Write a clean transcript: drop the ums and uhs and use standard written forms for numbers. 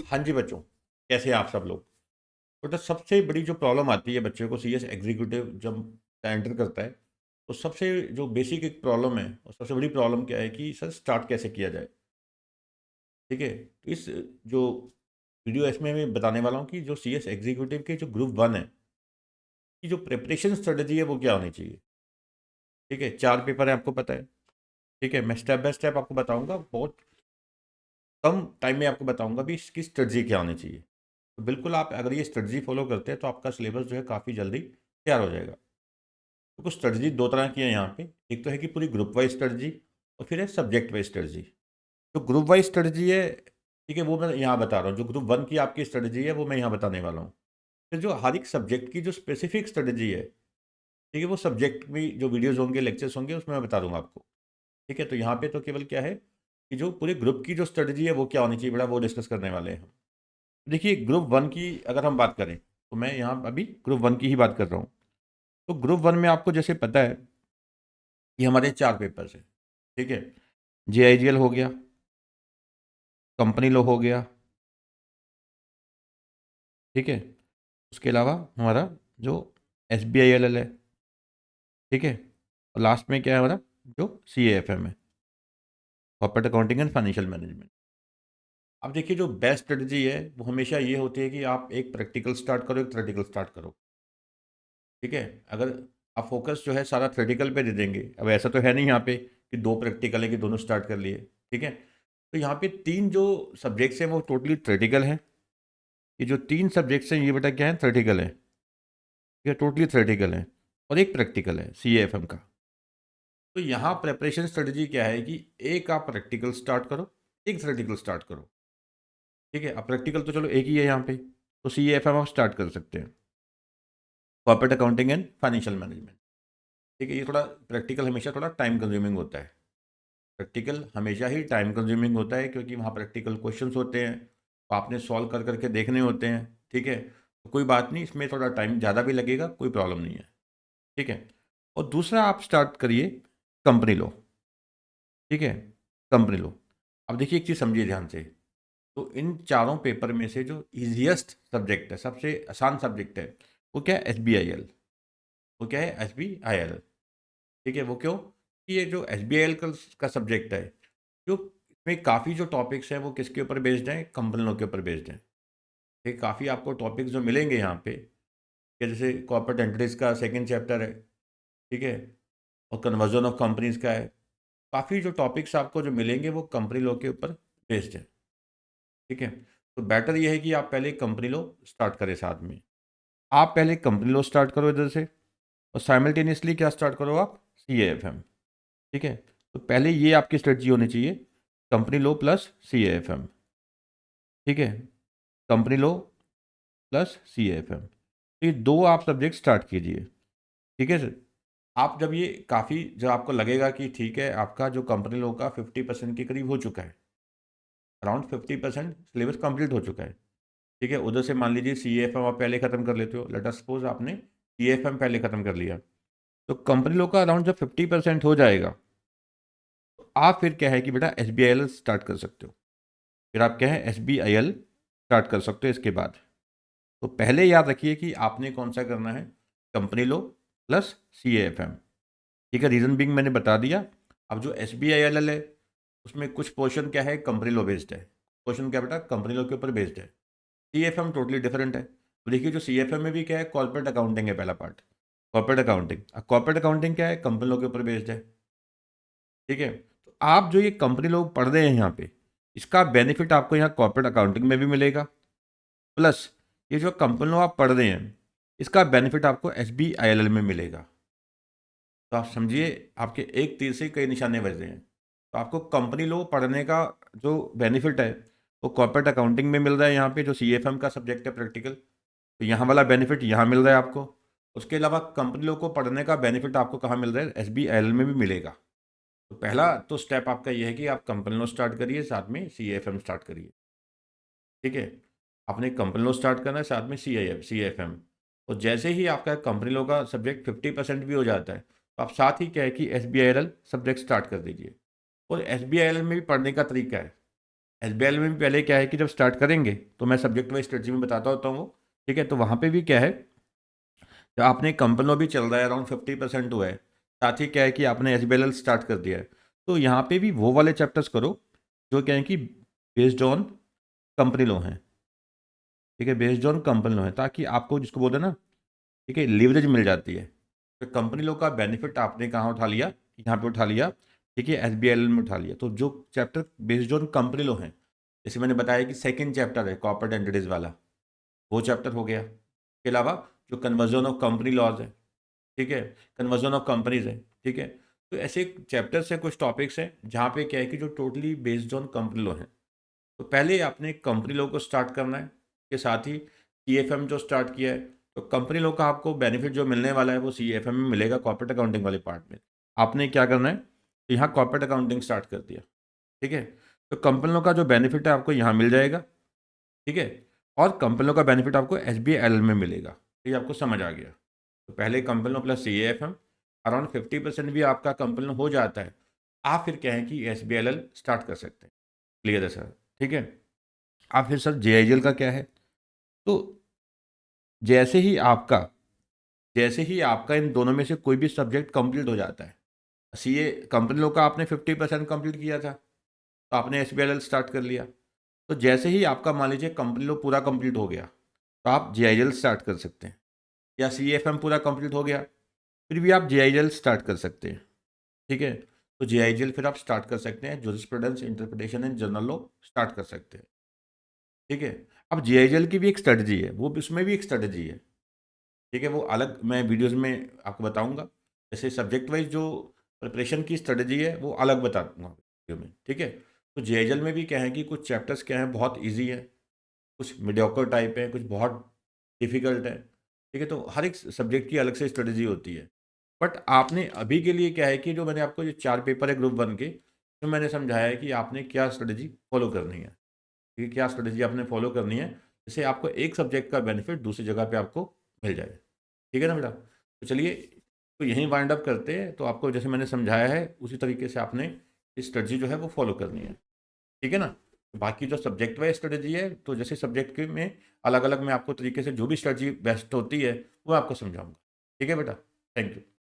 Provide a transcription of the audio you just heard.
हाँ जी बच्चों, कैसे हैं आप सब लोग। तो सबसे बड़ी जो प्रॉब्लम आती है बच्चे को सीएस एग्जीक्यूटिव जब एंटर करता है, तो सबसे जो बेसिक एक प्रॉब्लम है और सबसे बड़ी प्रॉब्लम क्या है कि सर स्टार्ट कैसे किया जाए। ठीक है, तो इस जो वीडियो इसमें मैं बताने वाला हूँ कि जो सीएस एग्जीक्यूटिव के जो ग्रुप वन है कि जो प्रिपरेशन स्ट्रेटजी है वो क्या होनी चाहिए। ठीक है, 4 पेपर है आपको पता है। ठीक है, मैं स्टेप बाय स्टेप आपको बताऊंगा, बहुत कम टाइम में आपको बताऊंगा भी इसकी स्ट्रेटजी क्या होनी चाहिए। तो बिल्कुल आप अगर ये स्ट्रेटजी फॉलो करते हैं तो आपका सिलेबस जो है काफ़ी जल्दी तैयार हो जाएगा। तो कुछ स्ट्रेटजी दो तरह की है यहाँ पे। एक तो है कि पूरी ग्रुप वाइज स्ट्रेटजी और फिर है सब्जेक्ट वाइज स्ट्रेटजी। जो ग्रुप वाइज स्ट्रेटजी है, ठीक है, वो मैं यहाँ बता रहा हूँ। जो ग्रुप वन की आपकी स्ट्रेटजी है वो मैं यहाँ बताने वाला हूँ। फिर जो हर एक सब्जेक्ट की जो स्पेसिफिक स्ट्रेटजी है, ठीक है, वो सब्जेक्ट में जो वीडियोज होंगे, लेक्चर्स होंगे, उसमें मैं बता दूंगा आपको। ठीक है, तो यहाँ पे तो केवल क्या है कि जो पूरे ग्रुप की जो स्ट्रेटजी है वो क्या होनी चाहिए, बड़ा वो डिस्कस करने वाले हैं हम। देखिए, ग्रुप वन की अगर हम बात करें तो मैं यहाँ अभी ग्रुप वन की ही बात कर रहा हूँ। तो ग्रुप वन में आपको जैसे पता है कि हमारे 4 पेपर्स हैं। ठीक है, जेआईजीएल हो गया, कंपनी लॉ हो गया, ठीक है, उसके अलावा हमारा जो S B I L L है, ठीक है, और लास्ट में क्या है हमारा जो सी ए एफ एम है, corporate accounting and financial management. अब देखिए, जो बेस्ट स्ट्रेटजी है वो हमेशा ये होती है कि आप एक प्रैक्टिकल स्टार्ट करो, एक थ्योरेटिकल स्टार्ट करो। ठीक है, अगर आप फोकस जो है सारा थ्योरेटिकल पे दे देंगे, अब ऐसा तो है नहीं यहाँ पे कि 2 प्रैक्टिकल है कि दोनों स्टार्ट कर लिए। ठीक है, तो यहाँ पे 3 जो सब्जेक्ट्स हैं वो टोटली थ्योरेटिकल हैं। ये जो 3 सब्जेक्ट्स हैं ये बेटा क्या है, थ्योरेटिकल है। ये टोटली थ्योरेटिकल है और एक प्रैक्टिकल है सी एफ एम का। तो यहाँ प्रेपरेशन स्ट्रेटजी क्या है कि एक आप प्रैक्टिकल स्टार्ट करो, एक थ्योरेटिकल स्टार्ट करो। ठीक है, अब प्रैक्टिकल तो चलो एक ही है यहाँ पे, तो सी एफ एम आप स्टार्ट कर सकते हैं, corporate accounting and financial management. ठीक है, ये थोड़ा प्रैक्टिकल हमेशा थोड़ा टाइम कंज्यूमिंग होता है। प्रैक्टिकल हमेशा ही टाइम कंज्यूमिंग होता है क्योंकि वहाँ प्रैक्टिकल क्वेश्चंस होते हैं, तो आपने सॉल्व कर करके देखने होते हैं। ठीक है, तो कोई बात नहीं, इसमें थोड़ा टाइम ज़्यादा भी लगेगा, कोई प्रॉब्लम नहीं है। ठीक है, और दूसरा आप स्टार्ट करिए कंपनी लॉ। ठीक है, कंपनी लॉ। अब देखिए, एक चीज़ समझिए ध्यान से। तो इन चारों पेपर में से जो इजीएस्ट सब्जेक्ट है, सबसे आसान सब्जेक्ट है, वो क्या है, एस बी आई एल। वो क्या है, एस बी आई एल। ठीक है, वो क्यों कि ये जो एस बी आई एल का सब्जेक्ट है, जो इसमें काफ़ी जो टॉपिक्स हैं वो किसके ऊपर बेस्ड हैं, कंपनी लॉ के ऊपर बेस्ड हैं। ठीक, काफ़ी आपको टॉपिक्स जो मिलेंगे यहाँ पे कि जैसे कॉर्पोरेट एंटिटीज का सेकंड चैप्टर है। ठीक है, और कन्वर्जन ऑफ कंपनीज का है। काफ़ी जो टॉपिक्स आपको जो मिलेंगे वो कंपनी लॉ के ऊपर बेस्ड है। ठीक है, तो बेटर ये है कि आप पहले कंपनी लॉ स्टार्ट करें साथ में। आप पहले कंपनी लॉ स्टार्ट करो इधर से, और साइमल्टेनियसली क्या स्टार्ट करो आप, सी एफ एम। ठीक है, तो पहले ये आपकी स्ट्रेटजी होनी चाहिए, company law plus C F M. ठीक है, company law plus C F M, तो ये दो आप सब्जेक्ट स्टार्ट कीजिए। ठीक है सर, आप जब ये काफ़ी जब आपको लगेगा कि ठीक है, आपका जो कंपनी लॉ का 50% के करीब हो चुका है, अराउंड 50% सिलेबस कंप्लीट हो चुका है। ठीक है, उधर से मान लीजिए सी एफ एम आप पहले ख़त्म कर लेते हो, लेट अस सपोज आपने सी एफ एम पहले ख़त्म कर लिया, तो कंपनी लॉ का अराउंड जब 50% हो जाएगा, तो आप फिर क्या है कि बेटा S B I L start कर सकते हो। फिर आप क्या है, S B I L start कर सकते हो इसके बाद। तो पहले याद रखिए कि आपने कौन सा करना है, company law plus C F M. ठीक है, रीज़न बिंग मैंने बता दिया। अब जो S B I L L है उसमें कुछ पोर्शन क्या है, कंपनी लो बेस्ड है। पोर्शन क्या बेटा, कंपनी लो के ऊपर बेस्ड है। C F M totally different है। तो देखिए, जो सी एफ एम में भी क्या है, कॉर्पोरेट अकाउंटिंग है पहला पार्ट, कॉर्पोरेट अकाउंटिंग। अब कॉर्पोरेट अकाउंटिंग क्या है, कंपनी लो के ऊपर बेस्ड है। ठीक है, तो आप जो ये कंपनी लो पढ़ रहे हैं यहाँ पे, इसका बेनिफिट आपको यहाँ कॉर्पोरेट अकाउंटिंग में भी मिलेगा, प्लस ये जो कंपनी लॉ आप पढ़ रहे हैं इसका बेनिफिट आपको S B I L L में मिलेगा। तो आप समझिए, आपके एक तीर से कई निशाने बज रहे हैं। तो आपको कंपनी लॉ पढ़ने का जो बेनिफिट है वो कॉर्पोरेट अकाउंटिंग में मिल रहा है, यहाँ पे जो सी एफ एम का सब्जेक्ट है प्रैक्टिकल, तो यहाँ वाला बेनिफिट यहाँ मिल रहा है आपको। उसके अलावा कंपनी लॉ को पढ़ने का बेनिफिट आपको कहाँ मिल रहा है, S B I L L में भी मिलेगा। तो पहला तो स्टेप आपका ये है कि आप कंपनी लॉ स्टार्ट करिए, साथ में सी एफ एम स्टार्ट करिए। ठीक है, आपने कंपनी लॉ स्टार्ट करना है, साथ में सी एफ एम। और जैसे ही आपका कंपनी लॉ का सब्जेक्ट 50% भी हो जाता है, तो आप साथ ही क्या है कि S B I L L subject start कर दीजिए। और S B I L L में भी पढ़ने का तरीका है। SBL में भी पहले क्या है कि जब स्टार्ट करेंगे तो मैं सब्जेक्ट वाइज स्ट्रेटजी में बताता होता हूँ, ठीक है। तो वहाँ पे भी क्या है, जब आपने कंपनी भी चल रहा है अराउंड 50% हुआ है, साथ ही क्या है कि आपने SBL स्टार्ट कर दिया है, तो यहाँ पे भी वो वाले चैप्टर्स करो जो क्या है कि बेस्ड ऑन कंपनी लॉ हैं, ठीक है, बेस्ड ऑन कंपनी लॉ है, ताकि आपको जिसको बोलते हैं ना, ठीक है, लिवरेज मिल जाती है। तो कंपनी लॉ का बेनिफिट आपने कहाँ उठा लिया, यहाँ पे उठा लिया, ठीक है, SBL में उठा लिया। तो जो chapter based on company law है, जैसे मैंने बताया कि सेकंड चैप्टर है कॉर्पोरेट एंटिटीज वाला, वो चैप्टर हो गया। इसके अलावा जो कन्वर्जन ऑफ कंपनी लॉज है, ठीक है, कन्वर्जन ऑफ कंपनीज है, ठीक है। तो ऐसे चैप्टर्स है, कुछ टॉपिक्स हैं जहाँ पे क्या है कि जो totally based on company law है। तो पहले आपने कंपनी लॉ को स्टार्ट करना है, के साथ ही CFM जो स्टार्ट किया है, तो कंपनी लॉ का आपको बेनिफिट जो मिलने वाला है वो CFM में मिलेगा, कॉर्पोरेट अकाउंटिंग वाले पार्ट में। आपने क्या करना है, तो यहाँ कॉर्पोरेट अकाउंटिंग स्टार्ट कर दिया, ठीक है। तो कंपनी लॉ का जो बेनिफिट है आपको यहाँ मिल जाएगा, ठीक है। और कंपनी लॉ का बेनिफिट आपको SBL में मिलेगा, ये आपको समझ आ गया। तो पहले company law plus CAFM around 50% भी आपका कंपनी लॉ हो जाता है, आप फिर क्या है कि SBL स्टार्ट कर सकते हैं। क्लियर है सर, ठीक है। आप फिर सर JIGL का क्या है, तो जैसे ही आपका जैसे ही आपका इन दोनों में से कोई भी सब्जेक्ट कंप्लीट हो जाता है, CA कंपनी लॉ का आपने 50% कंप्लीट किया था, तो आपने SBL स्टार्ट कर लिया। तो जैसे ही आपका मान लीजिए कंपनी लॉ पूरा कंप्लीट हो गया, तो आप JIGL स्टार्ट कर सकते हैं, या CFM पूरा कंप्लीट हो गया फिर भी आप JIGL स्टार्ट कर सकते हैं, ठीक है। तो JIGL फिर आप स्टार्ट कर सकते हैं, jurisprudence interpretation and general law start कर सकते हैं, ठीक है। अब JIGL की भी एक स्ट्रेटजी है, वो उसमें भी एक स्ट्रेटजी है, ठीक है, वो अलग मैं वीडियोस में आपको बताऊंगा। जैसे सब्जेक्ट वाइज जो प्रिपरेशन की स्ट्रेटजी है वो अलग बता दूंगा वीडियो में, ठीक है। तो JIGL में भी क्या है कि कुछ चैप्टर्स क्या हैं बहुत ईजी है, कुछ मीडियोकर टाइप है, कुछ बहुत डिफिकल्ट है, ठीक है। तो हर एक सब्जेक्ट की अलग से स्ट्रेटजी होती है। बट आपने अभी के लिए क्या है कि जो मैंने आपको ये 4 पेपर है ग्रुप 1 के, तो मैंने समझाया है कि आपने क्या स्ट्रेटजी फॉलो करनी है, ठीक है, क्या स्ट्रेटजी आपने फॉलो करनी है, जिससे आपको एक सब्जेक्ट का बेनिफिट दूसरी जगह पे आपको मिल जाए, ठीक है ना बेटा। तो चलिए, तो यहीं वाइंड अप करते हैं। तो आपको जैसे मैंने समझाया है उसी तरीके से आपने स्ट्रेटजी जो है वो फॉलो करनी है, ठीक है ना। बाकी जो सब्जेक्ट वाइज स्ट्रेटजी है, तो जैसे सब्जेक्ट के में अलग अलग मैं आपको तरीके से जो भी स्ट्रेटजी बेस्ट होती है वो आपको समझाऊंगा, ठीक है बेटा। Thank you.